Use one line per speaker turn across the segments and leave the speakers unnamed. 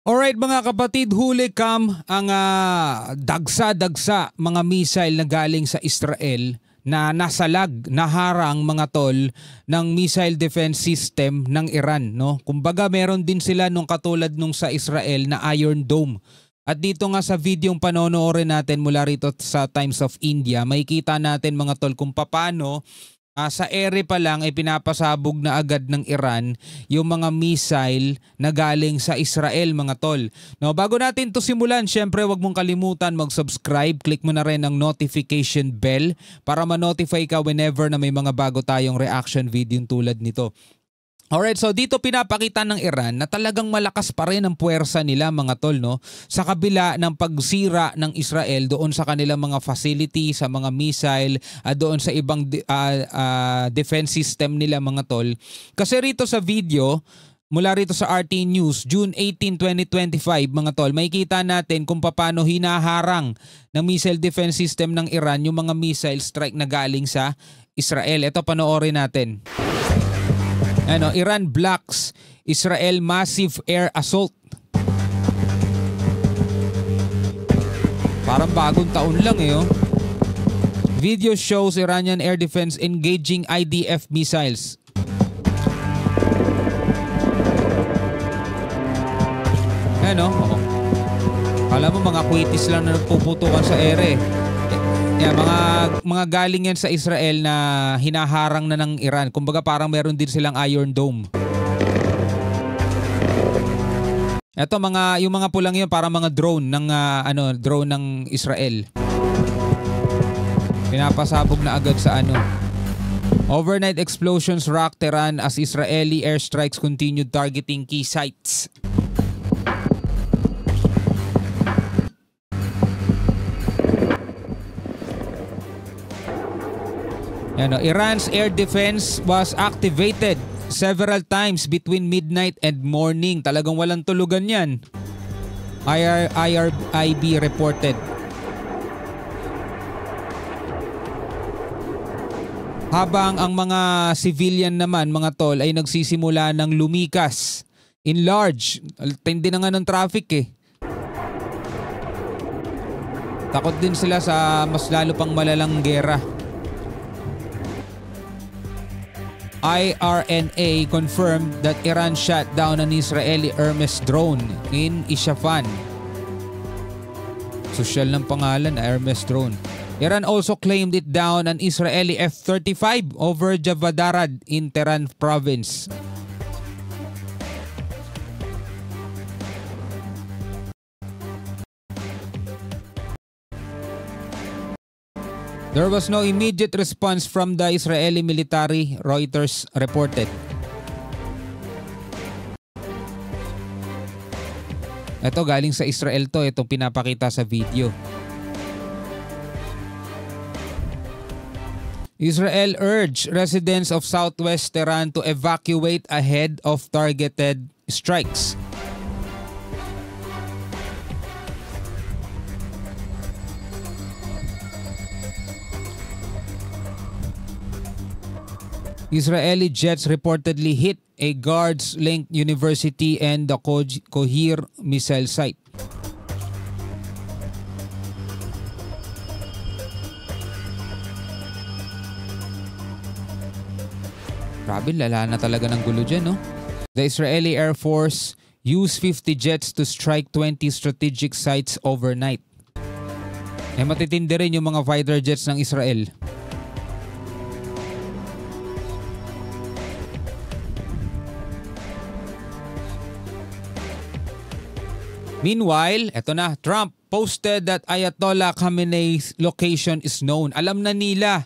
Alright mga kapatid, huli kam ang dagsa-dagsa mga missile na galing sa Israel na nasalag, naharang mga tol ng missile defense system ng Iran. No? Kumbaga meron din sila nung katulad nung sa Israel na Iron Dome. At dito nga sa videong panonoorin natin mula rito sa Times of India, makikita natin mga tol kung paano sa ere pa lang ay pinapasabog na agad ng Iran yung mga missile na galing sa Israel mga tol. No, bago natin to simulan, syempre wag mong kalimutan mag-subscribe, click mo na rin ang notification bell para ma-notify ka whenever na may mga bago tayong reaction video tulad nito. Alright, so dito pinapakita ng Iran na talagang malakas pa rin ang puwersa nila mga tol, no? Sa kabila ng pagsira ng Israel doon sa kanilang mga facility, sa mga missile, doon sa ibang defense system nila mga tol. Kasi rito sa video, mula rito sa RT News, June 18, 2025 mga tol, makikita natin kung paano hinaharang ng missile defense system ng Iran yung mga missile strike na galing sa Israel. Ito panoorin natin. Iran blocks Israel massive air assault. Parang bagong taon lang oh. Video shows Iranian air defense engaging IDF missiles. Alam mo mga kwitis lang na nagpuputukan sa ere. Mga galing yan sa Israel na hinaharang na ng Iran. Kumbaga parang meron din silang Iron Dome. Ito yung mga pulang yun para mga drone ng drone ng Israel. Pinapasabog na agad sa Overnight explosions rocked Tehran as Israeli airstrikes continued targeting key sites. Iran's air defense was activated several times between midnight and morning. Talagang walang tulugan yan. IRIB reported. Habang ang mga civilian naman mga tol ay nagsisimula ng lumikas in large. Tindi na nga ng traffic eh. Takot din sila sa mas lalo pang malalang gera. IRNA confirmed that Iran shot down an Israeli Hermes drone in Isfahan. Social ng pangalan, Hermes drone. Iran also claimed it down an Israeli F-35 over Javadarad in Tehran province. There was no immediate response from the Israeli military, Reuters reported. Ito galing sa Israel to, itong pinapakita sa video. Israel urged residents of southwest Tehran to evacuate ahead of targeted strikes. Israeli jets reportedly hit a guards-linked university and the Kohir missile site. Grabe, lala na talaga ng gulo dyan, no? The Israeli Air Force used 50 jets to strike 20 strategic sites overnight. Matitindi rin yung mga fighter jets ng Israel. Meanwhile, eto na, Trump posted that Ayatollah Khamenei's location is known. Alam na nila,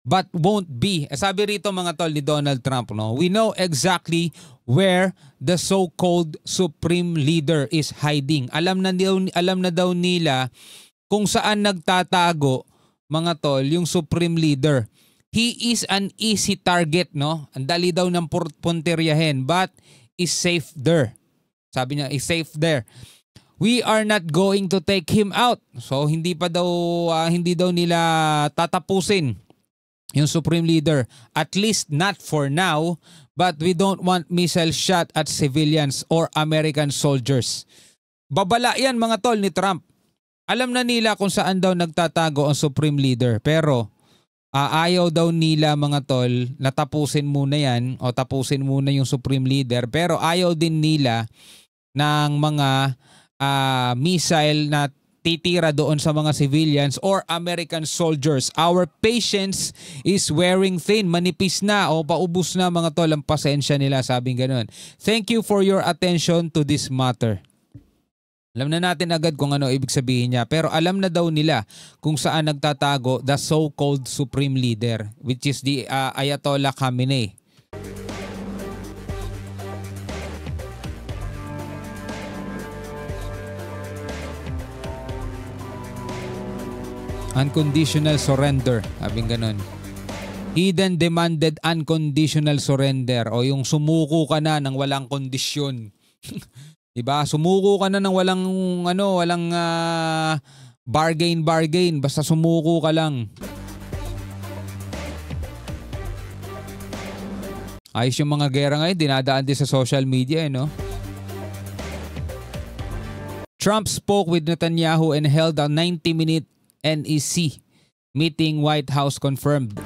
but won't be. Sabi rito mga tol ni Donald Trump, no? We know exactly where the so-called supreme leader is hiding. Alam na daw nila kung saan nagtatago mga tol yung supreme leader. He is an easy target, no? Ang dali daw ng punteryahin, but is safe there. Sabi niya, is safe there. We are not going to take him out. So hindi daw nila tatapusin yung supreme leader, at least not for now, but we don't want missile shot at civilians or American soldiers. babala yan mga tol ni Trump. Alam na nila kung saan daw nagtatago ang Supreme Leader pero ayaw daw nila mga tol na tapusin muna yan o tapusin muna yung Supreme Leader pero ayaw din nila ng mga missile na titira doon sa mga civilians or American soldiers. Our patience is wearing thin. Manipis na o paubos na mga tol ang pasensya nila, sabing ganun. Thank you for your attention to this matter. Alam na natin agad kung ano ibig sabihin niya pero alam na daw nila kung saan nagtatago the so-called Supreme Leader which is the Ayatollah Khamenei. Unconditional surrender, sabing ganun. He then demanded unconditional surrender o yung sumuko ka na ng walang kondisyon. Diba? Sumuko ka na ng walang bargain, basta sumuko ka lang. Ayos yung mga gera ngayon, dinadaan din sa social media, no? Trump spoke with Netanyahu and held a 90-minute NEC meeting, White House confirmed.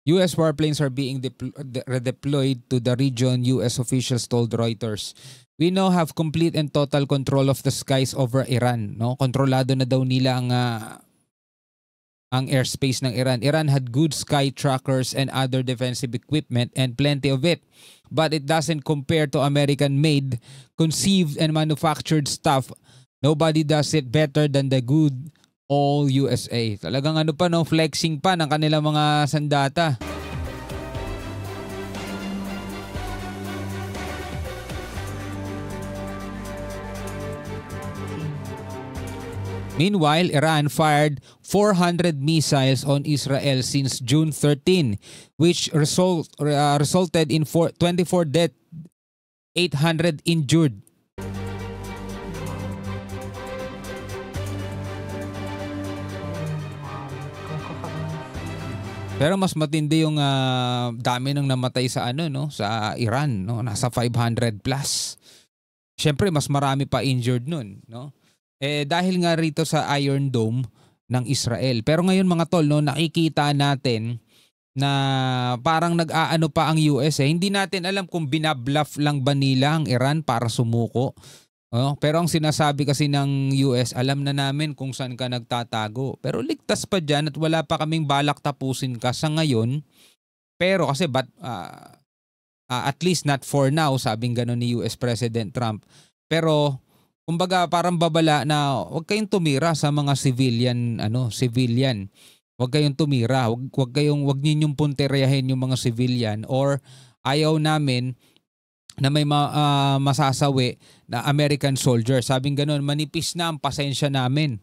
U.S. warplanes are being redeployed to the region, U.S. officials told Reuters. We now have complete and total control of the skies over Iran. No? Kontrolado na daw nila ang airspace ng Iran. Iran had good sky trackers and other defensive equipment and plenty of it. But it doesn't compare to American-made, conceived and manufactured stuff. Nobody does it better than the good all USA. Talagang ano pa, no, flexing pa ng kanilang mga sandata. Meanwhile, Iran fired 400 missiles on Israel since June 13, which resulted in 24 deaths, 800 injured. Pero mas matindi yung dami ng namatay sa sa Iran, no? Nasa 500 plus. Syempre mas marami pa injured nun, no? Dahil nga rito sa Iron Dome ng Israel. Pero ngayon mga tol, no, nakikita natin na parang nag-aano pa ang US. Hindi natin alam kung binabluff lang ba nila ang Iran para sumuko. Pero ang sinasabi kasi ng US, alam na namin kung saan ka nagtatago. Pero ligtas pa dyan at wala pa kaming balak tapusin ka sa ngayon. Pero kasi at least not for now, sabing gano'n ni US President Trump. Pero kumbaga parang babala na huwag kayong tumira sa mga civilian. Huwag kayong tumira, huwag ninyong punteriyahin yung mga civilian or ayaw namin na may masasawi na American soldier. Sabing gano'n, manipis na ang pasensya namin.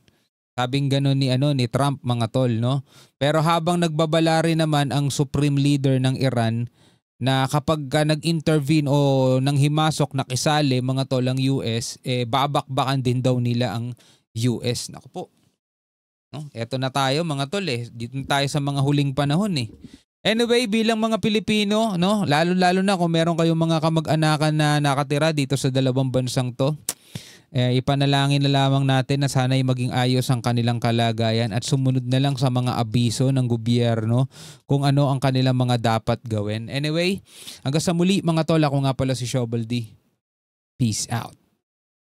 Sabing gano'n ni Trump mga tol, no? Pero habang nagbabala rin naman ang Supreme Leader ng Iran na kapag nag-intervene o nang himasok nakisali mga tol ang US, babakbakan din daw nila ang US. Naku po. No? Eto na tayo mga tol Dito na tayo sa mga huling panahon Anyway, bilang mga Pilipino, no, lalo-lalo na kung meron kayong mga kamag-anakan na nakatira dito sa dalawang bansang to, ipanalangin na lamang natin na sana'y maging ayos ang kanilang kalagayan at sumunod na lang sa mga abiso ng gobyerno kung ano ang kanilang mga dapat gawin. Anyway, hanggang sa muli mga tol, ako nga pala si Shobal D. Peace out.